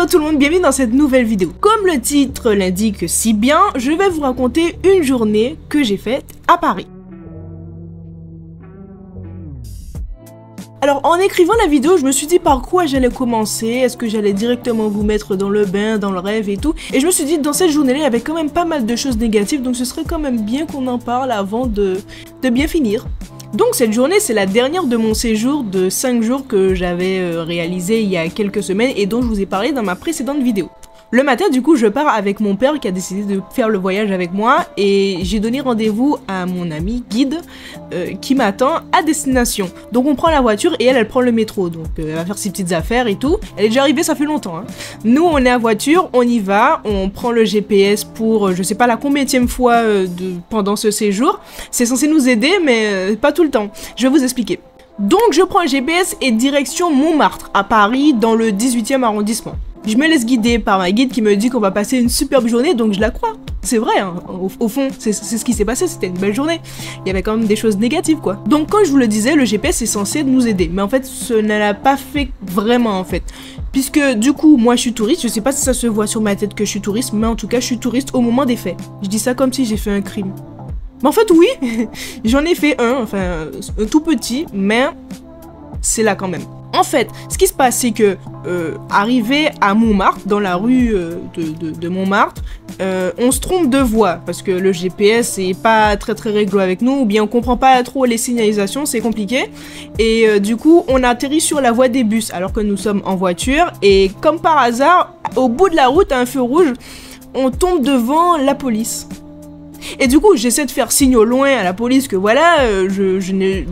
Hello tout le monde, bienvenue dans cette nouvelle vidéo. Comme le titre l'indique si bien, je vais vous raconter une journée que j'ai faite à Paris. Alors en écrivant la vidéo, je me suis dit par quoi j'allais commencer, est-ce que j'allais directement vous mettre dans le bain, dans le rêve et tout. Et je me suis dit dans cette journée-là, il y avait quand même pas mal de choses négatives, donc ce serait quand même bien qu'on en parle avant de bien finir. Donc cette journée, c'est la dernière de mon séjour de 5 jours que j'avais réalisé il y a quelques semaines et dont je vous ai parlé dans ma précédente vidéo. Le matin, du coup, je pars avec mon père qui a décidé de faire le voyage avec moi et j'ai donné rendez-vous à mon ami guide qui m'attend à destination. Donc on prend la voiture et elle prend le métro, donc elle va faire ses petites affaires et tout. Elle est déjà arrivée, ça fait longtemps. Hein. Nous, on est à voiture, on y va, on prend le GPS pour je sais pas la combienième fois pendant ce séjour. C'est censé nous aider, mais pas tout le temps. Je vais vous expliquer. Donc je prends le GPS et direction Montmartre, à Paris, dans le 18e arrondissement. Je me laisse guider par ma guide qui me dit qu'on va passer une superbe journée, donc je la crois. C'est vrai, hein. Au fond, c'est ce qui s'est passé, c'était une belle journée. Il y avait quand même des choses négatives, quoi. Donc comme je vous le disais, le GPS est censé nous aider. Mais en fait, ce ne l'a pas fait vraiment, en fait. Puisque du coup, moi je suis touriste, je sais pas si ça se voit sur ma tête que je suis touriste, mais en tout cas, je suis touriste au moment des faits. Je dis ça comme si j'ai fait un crime. Mais en fait, oui, j'en ai fait un, enfin, un tout petit, mais c'est là quand même. En fait, ce qui se passe, c'est que, arrivé à Montmartre, dans la rue de Montmartre, on se trompe de voie, parce que le GPS est pas très réglo avec nous, ou bien on comprend pas trop les signalisations, c'est compliqué, et du coup, on atterrit sur la voie des bus, alors que nous sommes en voiture, et comme par hasard, au bout de la route, à un feu rouge, on tombe devant la police. Et du coup, j'essaie de faire signe au loin à la police que voilà,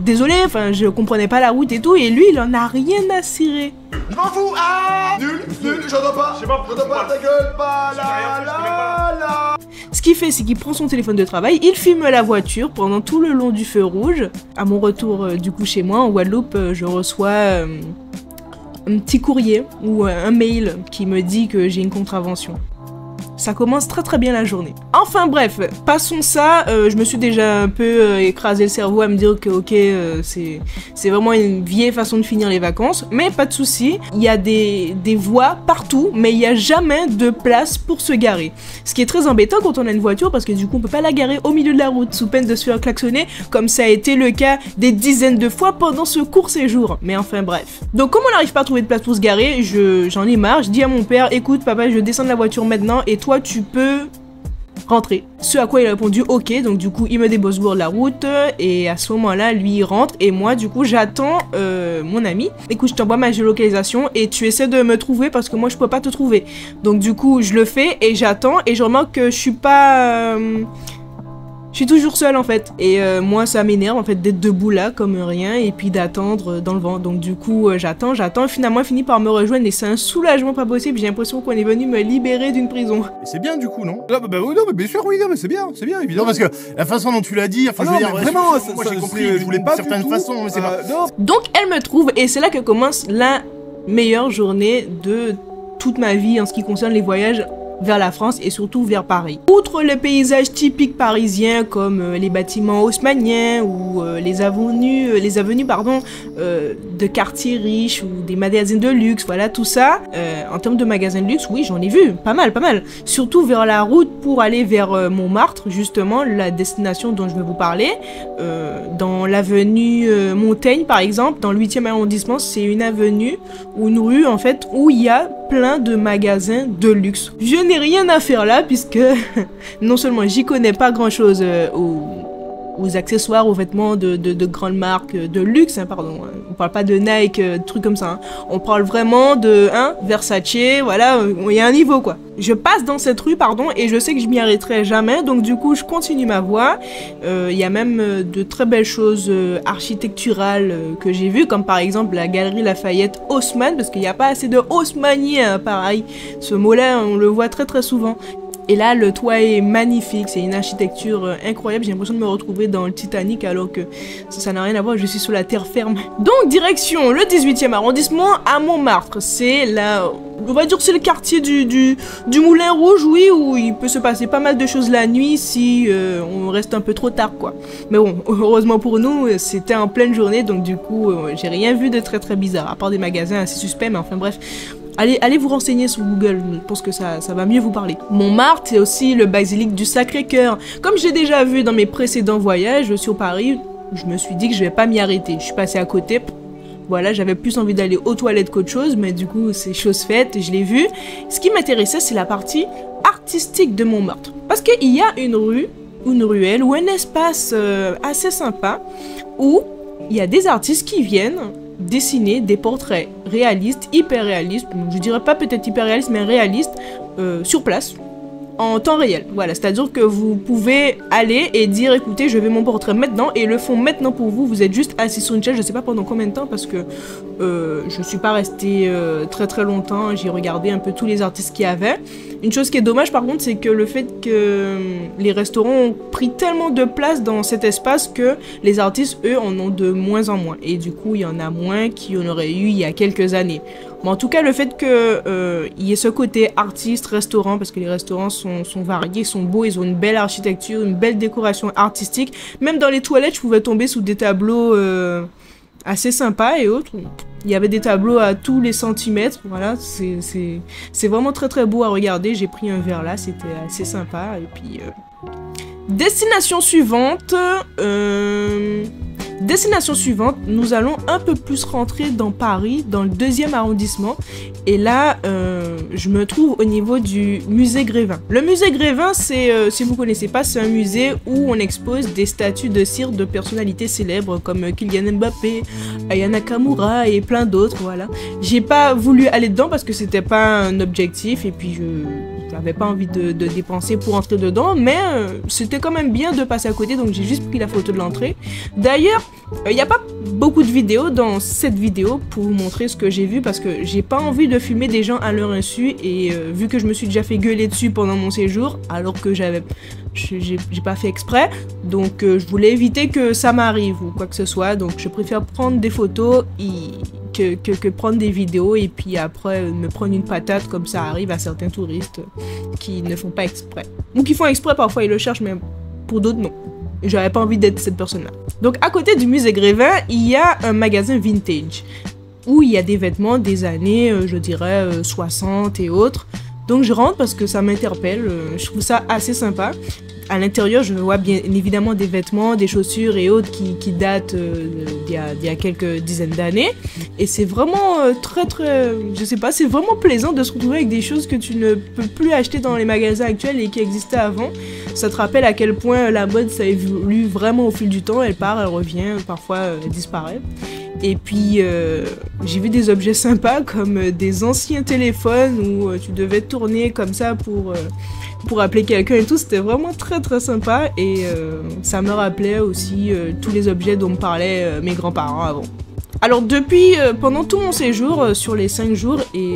désolé, enfin, je comprenais pas la route et tout, et lui, il en a rien à cirer. Je m'en fous, ah nul, j'entends pas, ta gueule, pas là. Ce qu'il fait, c'est qu'il prend son téléphone de travail, il filme la voiture pendant tout le long du feu rouge. À mon retour, du coup, chez moi, en Guadeloupe, je reçois un petit courrier ou un mail qui me dit que j'ai une contravention. Ça commence très bien la journée. Enfin bref, passons ça, je me suis déjà un peu écrasé le cerveau à me dire que ok, c'est vraiment une vieille façon de finir les vacances, mais pas de souci. Il y a des voies partout, mais il n'y a jamais de place pour se garer. Ce qui est très embêtant quand on a une voiture, parce que du coup on peut pas la garer au milieu de la route, sous peine de se faire klaxonner, comme ça a été le cas des dizaines de fois pendant ce court séjour. Mais enfin bref. Donc comme on n'arrive pas à trouver de place pour se garer, j'en ai marre, je dis à mon père, écoute papa, je descends de la voiture maintenant, et toi tu peux rentrer. Ce à quoi il a répondu ok, donc du coup il me débosse de la route et à ce moment là lui il rentre et moi du coup j'attends mon ami. Écoute, je t'envoie ma géolocalisation et tu essaies de me trouver parce que moi je peux pas te trouver. Donc du coup je le fais et j'attends et je remarque que je suis pas... je suis toujours seule en fait, et moi ça m'énerve en fait d'être debout là comme rien et puis d'attendre dans le vent, donc du coup j'attends, et finalement il finit par me rejoindre et c'est un soulagement pas possible, j'ai l'impression qu'on est venu me libérer d'une prison. C'est bien du coup, non? Bah oui, non mais bien sûr, oui, non mais c'est bien évidemment, parce que la façon dont tu l'as dit, enfin je veux dire, vraiment, moi j'ai compris je voulais pas d'une certaine façon, mais c'est pas... Donc elle me trouve et c'est là que commence la meilleure journée de toute ma vie en ce qui concerne les voyages vers la France et surtout vers Paris. Outre le paysage typique parisien comme les bâtiments haussmanniens ou les avenues de quartiers riches ou des magasins de luxe, voilà tout ça. En termes de magasins de luxe, oui j'en ai vu, pas mal. Surtout vers la route pour aller vers Montmartre, justement la destination dont je vais vous parler. Dans l'avenue Montaigne par exemple, dans le 8e arrondissement, c'est une avenue ou une rue en fait où il y a plein de magasins de luxe. Je n'ai rien à faire là puisque non seulement j'y connais pas grand chose aux accessoires, aux vêtements de grandes marques de luxe, hein, pardon, on parle pas de Nike, trucs comme ça, hein. On parle vraiment de Versace, voilà, il y a un niveau quoi. Je passe dans cette rue, pardon, et je sais que je m'y arrêterai jamais, donc du coup je continue ma voie. Il y a même de très belles choses architecturales que j'ai vues, comme par exemple la galerie Lafayette Haussmann, parce qu'il n'y a pas assez de haussmanniens, pareil. Ce mot-là, on le voit très souvent. Et là, le toit est magnifique, c'est une architecture incroyable. J'ai l'impression de me retrouver dans le Titanic alors que ça n'a rien à voir, je suis sur la terre ferme. Donc, direction le 18e arrondissement à Montmartre. C'est là, on va dire c'est le quartier du Moulin Rouge, oui, où il peut se passer pas mal de choses la nuit si on reste un peu trop tard, quoi. Mais bon, heureusement pour nous, c'était en pleine journée, donc du coup, j'ai rien vu de très bizarre, à part des magasins assez suspects, mais enfin bref. Allez vous renseigner sur Google, je pense que ça va mieux vous parler. Montmartre, c'est aussi le basilique du Sacré-Cœur. Comme j'ai déjà vu dans mes précédents voyages sur Paris, je me suis dit que je vais pas m'y arrêter. Je suis passée à côté. Voilà, j'avais plus envie d'aller aux toilettes qu'autre chose, mais du coup, c'est chose faite, je l'ai vu. Ce qui m'intéressait, c'est la partie artistique de Montmartre. Parce qu'il y a une rue, une ruelle, ou un espace assez sympa, où il y a des artistes qui viennent dessiner des portraits réalistes, hyper réalistes, je dirais pas peut-être hyper réalistes, mais réalistes, sur place, en temps réel. Voilà, c'est-à-dire que vous pouvez aller et dire, écoutez, je vais mon portrait maintenant, et ils le font maintenant pour vous. Vous êtes juste assis sur une chaise, je sais pas pendant combien de temps, parce que je suis pas restée très longtemps. J'ai regardé un peu tous les artistes qu'il y avait. Une chose qui est dommage par contre, c'est que le fait que les restaurants ont pris tellement de place dans cet espace que les artistes, eux, en ont de moins en moins. Et du coup, il y en a moins qu'il y en aurait eu il y a quelques années. Mais en tout cas, le fait qu'il y ait ce côté artiste, restaurant, parce que les restaurants sont variés, sont beaux, ils ont une belle architecture, une belle décoration artistique. Même dans les toilettes, je pouvais tomber sous des tableaux assez sympas et autres. Il y avait des tableaux à tous les centimètres, voilà, c'est vraiment très beau à regarder. J'ai pris un verre là, c'était assez sympa. Et puis, destination suivante, nous allons un peu plus rentrer dans Paris, dans le 2e arrondissement. Et là, je me trouve au niveau du musée Grévin. Le musée Grévin, c'est, si vous ne connaissez pas, c'est un musée où on expose des statues de cire de personnalités célèbres comme Kylian Mbappé, Aya Nakamura et plein d'autres, voilà. J'ai pas voulu aller dedans parce que c'était pas un objectif et puis je n'avais pas envie de dépenser pour entrer dedans, mais c'était quand même bien de passer à côté, donc j'ai juste pris la photo de l'entrée. D'ailleurs, il n'y a pas beaucoup de vidéos dans cette vidéo pour vous montrer ce que j'ai vu parce que j'ai pas envie de filmer des gens à leur insu et vu que je me suis déjà fait gueuler dessus pendant mon séjour alors que j'ai pas fait exprès, donc je voulais éviter que ça m'arrive ou quoi que ce soit, donc je préfère prendre des photos que prendre des vidéos et puis après me prendre une patate comme ça arrive à certains touristes qui ne font pas exprès. Ou qui font exprès, parfois ils le cherchent, mais pour d'autres non. J'avais pas envie d'être cette personne-là. Donc à côté du musée Grévin, il y a un magasin vintage où il y a des vêtements des années, je dirais 60 et autres. Donc je rentre parce que ça m'interpelle, je trouve ça assez sympa. À l'intérieur, je vois bien évidemment des vêtements, des chaussures et autres qui datent d'il y a quelques dizaines d'années. Et c'est vraiment je sais pas, c'est vraiment plaisant de se retrouver avec des choses que tu ne peux plus acheter dans les magasins actuels et qui existaient avant. Ça te rappelle à quel point la mode, ça évolue vraiment au fil du temps. Elle part, elle revient, parfois elle disparaît. Et puis, j'ai vu des objets sympas comme des anciens téléphones où tu devais tourner comme ça pour appeler quelqu'un et tout. C'était vraiment très sympa et ça me rappelait aussi tous les objets dont me parlaient mes grands-parents avant. Alors depuis, pendant tout mon séjour, sur les 5 jours et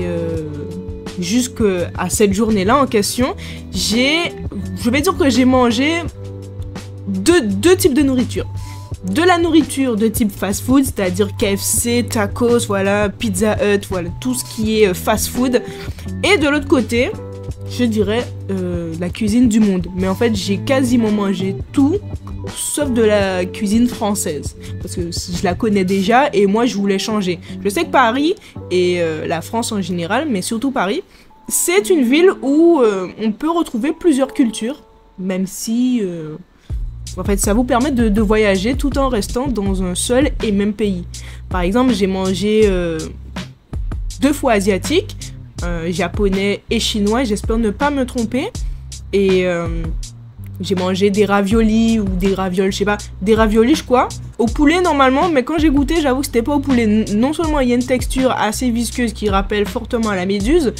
jusqu'à cette journée-là en question, je vais dire que j'ai mangé deux types de nourriture. De la nourriture de type fast-food, c'est-à-dire KFC, tacos, voilà, Pizza Hut, voilà, tout ce qui est fast-food. Et de l'autre côté, je dirais la cuisine du monde. Mais en fait, j'ai quasiment mangé tout, sauf de la cuisine française. Parce que je la connais déjà et moi, je voulais changer. Je sais que Paris et la France en général, mais surtout Paris, c'est une ville où on peut retrouver plusieurs cultures, même si... en fait, ça vous permet de voyager tout en restant dans un seul et même pays. Par exemple, j'ai mangé 2 fois asiatique, japonais et chinois, j'espère ne pas me tromper. Et j'ai mangé des raviolis ou des ravioles, je sais pas, des raviolis, je crois, au poulet normalement, mais quand j'ai goûté, j'avoue que c'était pas au poulet. Non seulement il y a une texture assez visqueuse qui rappelle fortement à la méduse,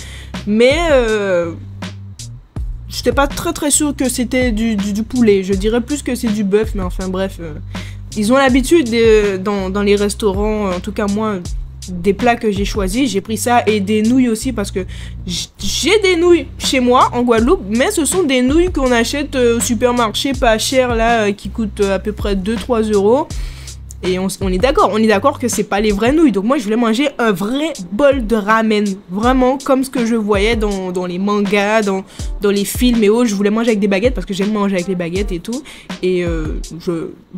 mais... j'étais pas très sûr que c'était du poulet. Je dirais plus que c'est du bœuf, mais enfin bref. Ils ont l'habitude dans les restaurants, en tout cas moi, des plats que j'ai choisis. J'ai pris ça et des nouilles aussi parce que j'ai des nouilles chez moi en Guadeloupe, mais ce sont des nouilles qu'on achète au supermarché pas cher là, qui coûtent à peu près 2-3 euros. Et on est d'accord que c'est pas les vraies nouilles. Donc moi, je voulais manger un vrai bol de ramen. Vraiment comme ce que je voyais dans les mangas, dans les films et autres. Je voulais manger avec des baguettes parce que j'aime manger avec les baguettes et tout. Et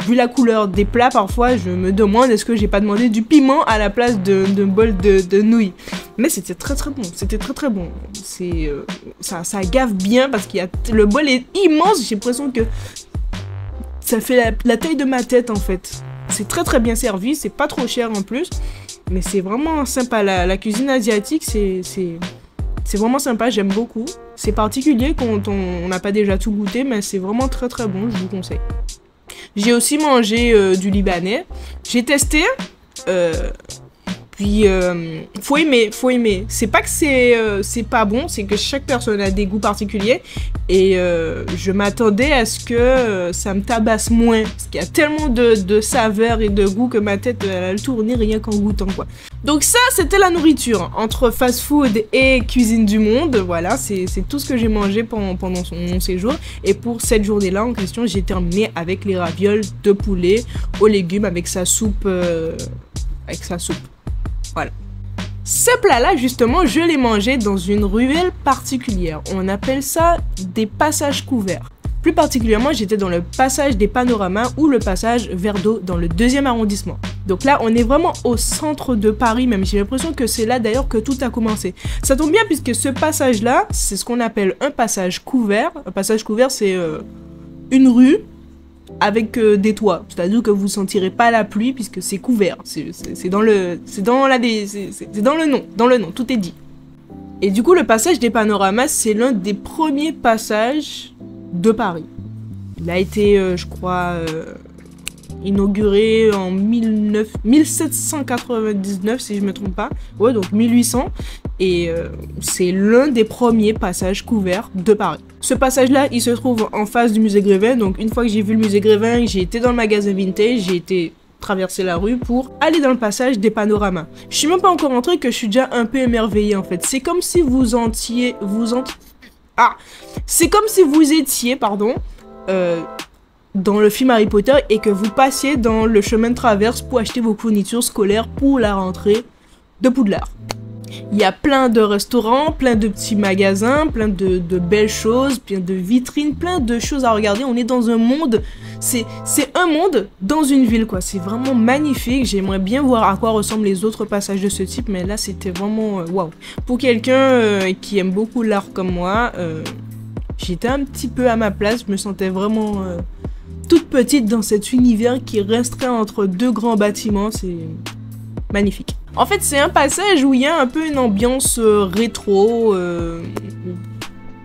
vu la couleur des plats, parfois, je me demande est-ce que j'ai pas demandé du piment à la place d'un bol de nouilles. Mais c'était très très bon. C'était très très bon. Ça gave bien parce qu'il y a... Le bol est immense. J'ai l'impression que ça fait la taille de ma tête en fait. C'est très très bien servi, c'est pas trop cher en plus, mais c'est vraiment sympa. La cuisine asiatique, c'est vraiment sympa, j'aime beaucoup. C'est particulier quand on n'a pas déjà tout goûté, mais c'est vraiment très très bon, je vous conseille. J'ai aussi mangé du libanais, j'ai testé, puis faut aimer. C'est pas que c'est pas bon, c'est que chaque personne a des goûts particuliers. Et je m'attendais à ce que ça me tabasse moins. Parce qu'il y a tellement de saveurs et de goûts que ma tête elle a tourné rien qu'en goûtant quoi. Donc ça c'était la nourriture. Entre fast food et cuisine du monde. Voilà, c'est tout ce que j'ai mangé pendant mon séjour. Et pour cette journée là en question, j'ai terminé avec les ravioles de poulet aux légumes avec sa soupe. Voilà. Ce plat-là, justement, je l'ai mangé dans une ruelle particulière. On appelle ça des passages couverts. Plus particulièrement, j'étais dans le passage des Panoramas ou le passage Verdot dans le 2e arrondissement. Donc là, on est vraiment au centre de Paris même. J'ai l'impression que c'est là d'ailleurs que tout a commencé. Ça tombe bien puisque ce passage-là, c'est ce qu'on appelle un passage couvert. Un passage couvert, c'est une rue avec des toits, c'est-à-dire que vous sentirez pas la pluie puisque c'est couvert, c'est dans le nom, tout est dit. Et du coup le passage des Panoramas c'est l'un des premiers passages de Paris. Il a été je crois inauguré en 1799 si je me trompe pas, ouais donc 1800 et c'est l'un des premiers passages couverts de Paris. Ce passage-là, il se trouve en face du musée Grévin, donc une fois que j'ai vu le musée Grévin, j'ai été dans le magasin vintage, j'ai été traverser la rue pour aller dans le passage des Panoramas. Je suis même pas encore entrée que je suis déjà un peu émerveillée en fait. C'est comme si c'est comme si vous étiez, dans le film Harry Potter et que vous passiez dans le chemin de traverse pour acheter vos fournitures scolaires pour la rentrée de Poudlard. Il y a plein de restaurants, plein de petits magasins, plein de belles choses, plein de vitrines, plein de choses à regarder. On est dans un monde, c'est un monde dans une ville quoi. C'est vraiment magnifique. J'aimerais bien voir à quoi ressemblent les autres passages de ce type, mais là c'était vraiment waouh. Pour quelqu'un qui aime beaucoup l'art comme moi, j'étais un petit peu à ma place. Je me sentais vraiment toute petite dans cet univers qui resterait entre deux grands bâtiments. C'est magnifique. En fait, c'est un passage où il y a un peu une ambiance rétro,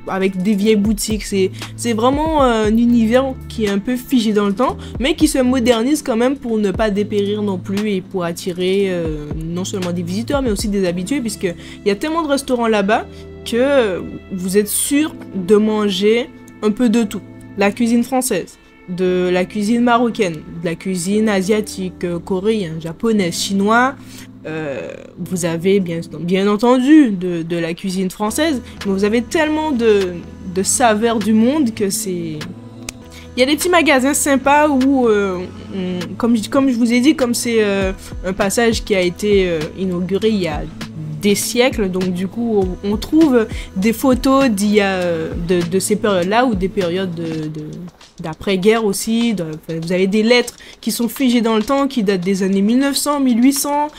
avec des vieilles boutiques. C'est vraiment un univers qui est un peu figé dans le temps, mais qui se modernise quand même pour ne pas dépérir non plus et pour attirer non seulement des visiteurs, mais aussi des habitués, puisqu'il y a tellement de restaurants là-bas que vous êtes sûr de manger un peu de tout. La cuisine française, de la cuisine marocaine, de la cuisine asiatique, coréenne, japonaise, chinois. Vous avez bien entendu de la cuisine française, mais vous avez tellement de saveurs du monde que c'est... Il y a des petits magasins sympas où, comme je vous ai dit, comme c'est un passage qui a été inauguré il y a des siècles, donc du coup on trouve des photos d'il y a de ces périodes-là ou des périodes d'après-guerre aussi. Vous avez des lettres qui sont figées dans le temps, qui datent des années 1900, 1800,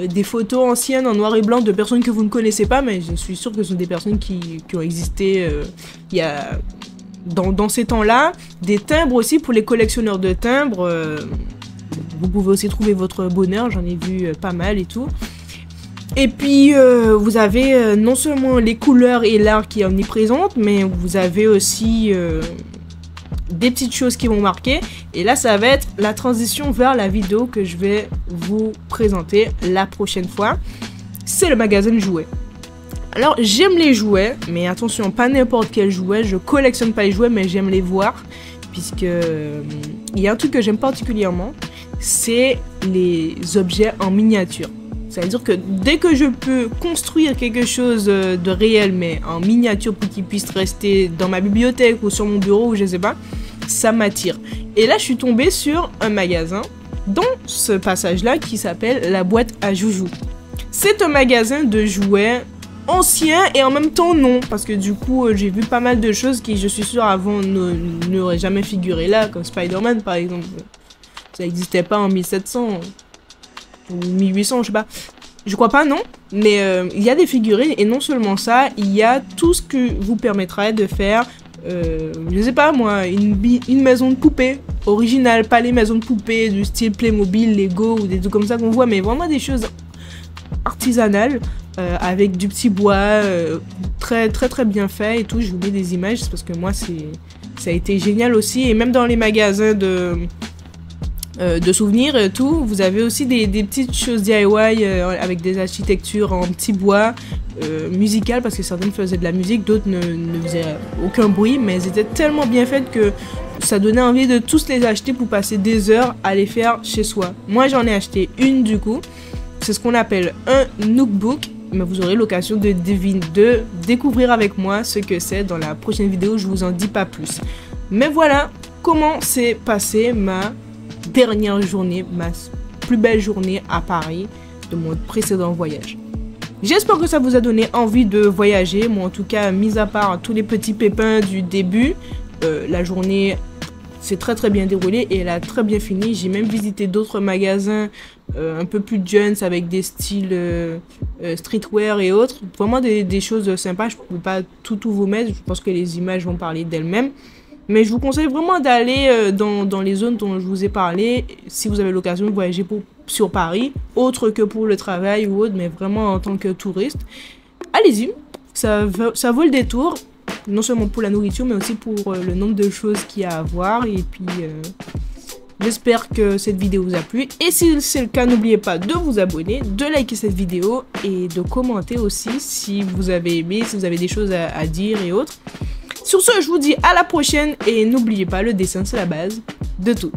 des photos anciennes en noir et blanc de personnes que vous ne connaissez pas, mais je suis sûre que ce sont des personnes qui ont existé il y a... Dans ces temps-là. Des timbres aussi pour les collectionneurs de timbres. Vous pouvez aussi trouver votre bonheur, j'en ai vu pas mal et tout. Et puis, vous avez non seulement les couleurs et l'art qui est omniprésente, mais vous avez aussi des petites choses qui vont marquer. Et là, ça va être la transition vers la vidéo que je vais vous présenter la prochaine fois. C'est le magasin de jouets. Alors, j'aime les jouets, mais attention, pas n'importe quel jouet. Je collectionne pas les jouets, mais j'aime les voir. Puisque il y a un truc que j'aime particulièrement, c'est les objets en miniature. C'est-à-dire que dès que je peux construire quelque chose de réel, mais en miniature pour qu'il puisse rester dans ma bibliothèque ou sur mon bureau ou je sais pas, ça m'attire. Et là, je suis tombée sur un magasin dans ce passage-là qui s'appelle la boîte à joujoux. C'est un magasin de jouets ancien et en même temps non, parce que du coup j'ai vu pas mal de choses qui je suis sûre avant n'auraient jamais figuré là, comme Spider-Man par exemple. Ça n'existait pas en 1700 ou 1800, je sais pas. Je crois pas, non, mais il y a des figurines et non seulement ça, il y a tout ce que vous permettra de faire, je sais pas moi, une maison de poupée originale, pas les maisons de poupées du style Playmobil, Lego ou des trucs comme ça qu'on voit, mais vraiment des choses artisanales avec du petit bois très bien fait et tout. Je vous mets des images parce que moi ça a été génial aussi, et même dans les magasins de souvenirs et tout, vous avez aussi des petites choses DIY avec des architectures en petit bois musicales, parce que certaines faisaient de la musique, d'autres ne faisaient aucun bruit, mais elles étaient tellement bien faites que ça donnait envie de tous les acheter pour passer des heures à les faire chez soi. Moi j'en ai acheté une du coup, c'est ce qu'on appelle un Nookbook, mais vous aurez l'occasion de découvrir avec moi ce que c'est dans la prochaine vidéo, je vous en dis pas plus. Mais voilà comment s'est passée ma dernière journée, ma plus belle journée à Paris de mon précédent voyage. J'espère que ça vous a donné envie de voyager. Moi en tout cas, mis à part tous les petits pépins du début, la journée s'est très bien déroulée et elle a très bien fini. J'ai même visité d'autres magasins un peu plus jeunes avec des styles streetwear et autres. Vraiment des choses sympas. Je ne peux pas tout vous mettre, je pense que les images vont parler d'elles-mêmes. Mais je vous conseille vraiment d'aller dans les zones dont je vous ai parlé si vous avez l'occasion de voyager sur Paris, autre que pour le travail ou autre, mais vraiment en tant que touriste. Allez-y, ça vaut le détour, non seulement pour la nourriture, mais aussi pour le nombre de choses qu'il y a à voir. Et puis, j'espère que cette vidéo vous a plu. Et si c'est le cas, n'oubliez pas de vous abonner, de liker cette vidéo et de commenter aussi si vous avez aimé, si vous avez des choses à dire et autres. Sur ce, je vous dis à la prochaine et n'oubliez pas, le dessin c'est la base de tout.